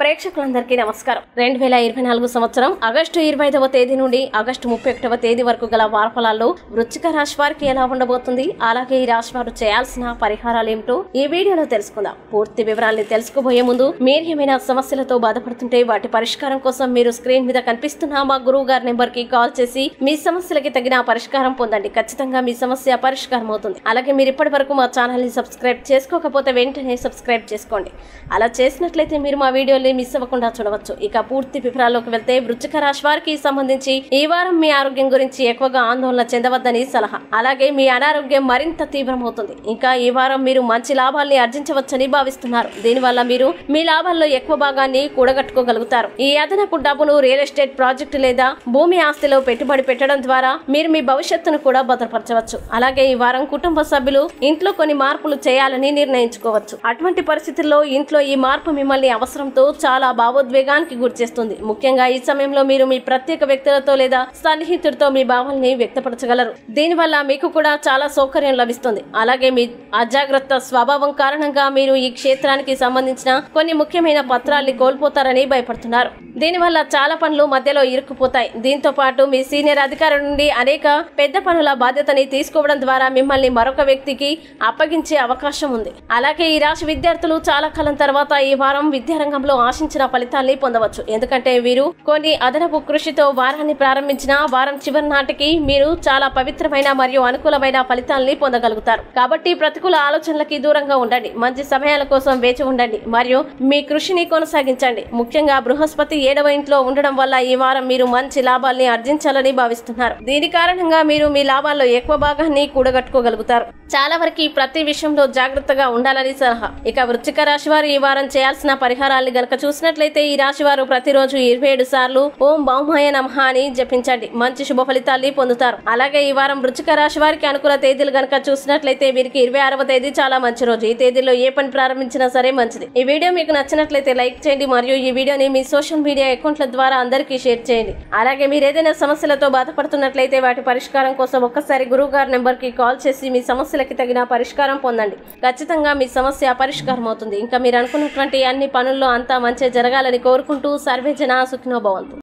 ప్రేక్షకులందరికీ నమస్కారం. 2024 సంవత్సరం ఆగస్టు 25వ తేదీ నుండి ఆగస్టు 31వ తేదీ వరకు గల వారఫలాల్లో వృశ్చిక రాశి వారికి ఎలా ఉండబోతుంది, అలాగే ఈ రాశి వారు చేయాల్సిన పరిహారాలు ఏమిటో ఈ వీడియోలో తెలుసుకుందాం. పూర్తి వివరాల్ని తెలుసుకోబోయే ముందు మీరు ఏమైనా సమస్యలతో బాధపడుతుంటే వాటి పరిష్కారం కోసం మీరు స్క్రీన్ మీద కనిపిస్తున్న మా గురువు గారి నెంబర్ కి కాల్ చేసి మీ సమస్యలకి తగిన పరిష్కారం పొందండి. ఖచ్చితంగా మీ సమస్య పరిష్కారం అవుతుంది. అలాగే మీరు ఇప్పటి వరకు మా ఛానల్ ని సబ్స్క్రైబ్ చేసుకోకపోతే వెంటనే సబ్స్క్రైబ్ చేసుకోండి. అలా చేసినట్లయితే మీరు మా వీడియోని మిస్ అవ్వకుండా చూడవచ్చు. ఇక పూర్తి వివరాల్లోకి వెళ్తే వృశ్చిక రాశి వారికి సంబంధించి ఈ వారం మీ ఆరోగ్యం గురించి ఎక్కువగా ఆందోళన చెందవద్దని సలహా. అలాగే మీ అనారోగ్యం మరింత తీవ్రమవుతుంది. ఇంకా ఈ వారం మీరు మంచి లాభాల్ని ఆర్జించవచ్చని భావిస్తున్నారు. దీనివల్ల మీరు మీ లాభాల్లో ఎక్కువ భాగాన్ని కూడగట్టుకోగలుగుతారు. ఈ అదనపు డబ్బును రియల్ ఎస్టేట్ ప్రాజెక్టు లేదా భూమి ఆస్తిలో పెట్టుబడి పెట్టడం ద్వారా మీరు మీ భవిష్యత్తును కూడా భద్రపరచవచ్చు. అలాగే ఈ వారం కుటుంబ సభ్యులు ఇంట్లో కొన్ని మార్పులు చేయాలని నిర్ణయించుకోవచ్చు. అటువంటి పరిస్థితుల్లో ఇంట్లో ఈ మార్పు మిమ్మల్ని అవసరంతో చాలా భావోద్వేగానికి గురిచేస్తుంది. ముఖ్యంగా ఈ సమయంలో మీరు మీ ప్రత్యేక వ్యక్తులతో లేదా సన్నిహితుడితో మీ భావాల్ని వ్యక్తపరచగలరు. దీనివల్ల మీకు కూడా చాలా సౌకర్యం లభిస్తుంది. అలాగే మీ అజాగ్రత్త స్వభావం కారణంగా మీరు ఈ క్షేత్రానికి సంబంధించిన కొన్ని ముఖ్యమైన పత్రాల్ని కోల్పోతారని భయపడుతున్నారు. దీనివల్ల చాలా పనులు మధ్యలో ఇరుక్కుపోతాయి. దీంతో పాటు మీ సీనియర్ అధికారుల నుండి అనేక పెద్ద పనుల బాధ్యతని తీసుకోవడం ద్వారా మిమ్మల్ని మరొక వ్యక్తికి అప్పగించే అవకాశం ఉంది. అలాగే ఈ రాశి విద్యార్థులు చాలా కాలం తర్వాత ఈ వారం విద్యారంగంలో ఆశించిన ఫలితాల్ని పొందవచ్చు. ఎందుకంటే వీరు కొన్ని అదనపు కృషితో వారాన్ని ప్రారంభించిన వారం చివరి నాటికి మీరు చాలా పవిత్రమైన మరియు అనుకూలమైన ఫలితాల్ని పొందగలుగుతారు. కాబట్టి ప్రతికూల ఆలోచనలకి దూరంగా ఉండండి. మంచి సమయాల కోసం వేచి ఉండండి మరియు మీ కృషిని కొనసాగించండి. ముఖ్యంగా బృహస్పతి 7వ ఇంట్లో ఉండడం వల్ల ఈ వారం మీరు మంచి లాభాల్ని ఆర్జించాలని భావిస్తున్నారు. దీని కారణంగా మీరు మీ లాభాల్లో ఎక్కువ భాగాన్ని కూడగట్టుకోగలుగుతారు. చాలా వరకు ప్రతి విషయంలో జాగ్రత్తగా ఉండాలని సలహా. ఇక వృశ్చిక రాశి వారు ఈ వారం చేయాల్సిన పరిహారాన్ని గనక చూసినట్లయితే ఈ రాశి వారు ప్రతిరోజు 27 సార్లు ఓం భౌమాయ నమః అని జపించండి. మంచి శుభ ఫలితాల్ని పొందుతారు. అలాగే ఈ వారం వృశ్చిక రాశి వారికి అనుకూల తేదీలు గనక చూసినట్లయితే వీరికి 26వ తేదీ చాలా మంచి రోజు. ఈ తేదీలో ఏ పని ప్రారంభించినా సరే మంచిది. ఈ వీడియో మీకు నచ్చినట్లయితే లైక్ చేయండి మరియు ఈ వీడియోని మీ సోషల్ మీడియా అకౌంట్ల ద్వారా అందరికీ షేర్ చేయండి. అలాగే మీరు ఏదైనా సమస్యలతో బాధపడుతున్నట్లయితే వాటి పరిష్కారం కోసం ఒక్కసారి గురువు గారి నెంబర్ కి కాల్ చేసి మీ సమస్యలకి తగిన పరిష్కారం పొందండి. ఖచ్చితంగా మీ సమస్య పరిష్కారం అవుతుంది. ఇంకా మీరు అనుకున్నటువంటి అన్ని పనుల్లో అంతా మంచి జరగాలని కోరుకుంటూ సర్వే జన సుఖినో భవంతు.